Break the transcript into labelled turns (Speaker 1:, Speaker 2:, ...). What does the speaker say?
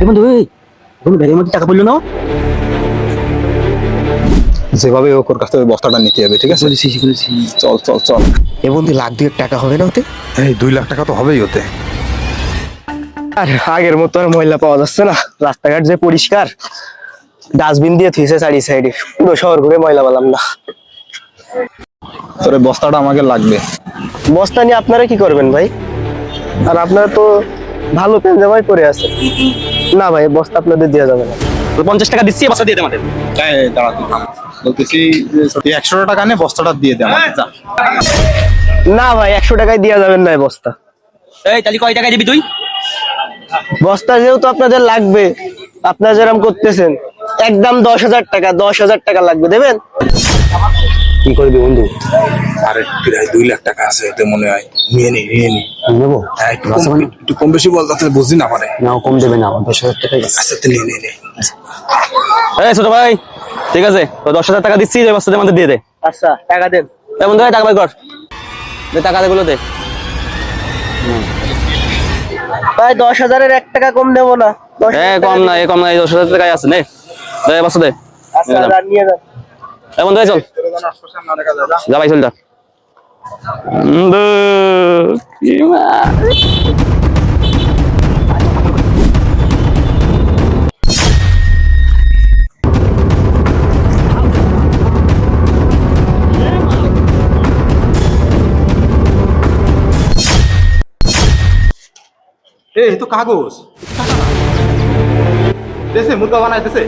Speaker 1: এ বন্ধু এই বন্ধু ব্যাগের মধ্যে টাকা পড়লো না?
Speaker 2: যেভাবে হোক ওর কাছ থেকে বস্তাটা নিতে হবে, ঠিক আছে?
Speaker 1: বলেছি।
Speaker 2: চল চল চল।
Speaker 3: এ বন্ধু লাখ দুয়েক টাকা হবে না ওতে?
Speaker 2: এই 2 লাখ টাকা তো হবেই ওতে।
Speaker 3: আর আগের মতো আর ময়লা পাওয়া যাচ্ছে না, রাস্তাঘাট যে পরিষ্কার, ডাস্টবিন দিয়ে থুইছে সাইডে সাইডে, পুরো শহর ঘুরে ময়লা পেলাম না।
Speaker 2: তোর এই বস্তাটা আমাকে লাগবে।
Speaker 3: বস্তা নিয়ে আপনারা কি করবেন ভাই? আর আপনারা তো ভালো প্যান্ট জামাই পরে আছে। না ভাই, বস্তা আপনাদের দেওয়া যাবে না।
Speaker 1: 50 টাকা দিচ্ছি, বস্তা দিয়ে দে আমাদের।
Speaker 2: এই দাঁড়া, তুই থাম। বলতেছি তুই 100 টাকা নে, বস্তাটা দিয়ে দে আমাকে, যা।
Speaker 3: না ভাই, 100 টাকায় দেওয়া যাবেন না এই বস্তা।
Speaker 1: এই তাহলে কয় টাকায় দিবি তুই?
Speaker 3: বস্তা যেহেতু আপনাদের লাগবে, আপনারা যেরকম করতেছেন, একদম 10,000 টাকা, 10,000 টাকা লাগবে, দেবেন?
Speaker 1: কি করবি বন্ধু?
Speaker 2: আরে প্রায় 2 লাখ টাকা আছে এতে, মনে হয় নিয়ে নি।
Speaker 1: নেবো?
Speaker 2: হ্যাঁ, একটু কম বেশি বল, যাতে বুঝি না পারে।
Speaker 1: না, কম দেবে না, 10,000 টাকাই আছে।
Speaker 2: আচ্ছা, তুই নে।
Speaker 1: এই ছোট ভাই, ঠিক আছে, তো 10,000 টাকা দিচ্ছি, এই বস্তা দিয়ে আমাদের দিয়ে দে।
Speaker 3: আচ্ছা, টাকা দেন।
Speaker 1: এই বন্ধু টাকা বাই কর, দে টাকা, গুলো দে।
Speaker 3: ভাই 10,000-এর 1 টাকা কম দেবো না।
Speaker 1: কম না, কম না, এই 10,000 টাকাই আছে, নে দে বস্তা দে।
Speaker 3: আচ্ছা, নিয়ে যান।
Speaker 1: এই বন্ধু চল, যা ভাই, চল যা। বন্ধু, কি মা।
Speaker 2: এই তো কাগজ দেশে মুদ্রা বানাইতেছে।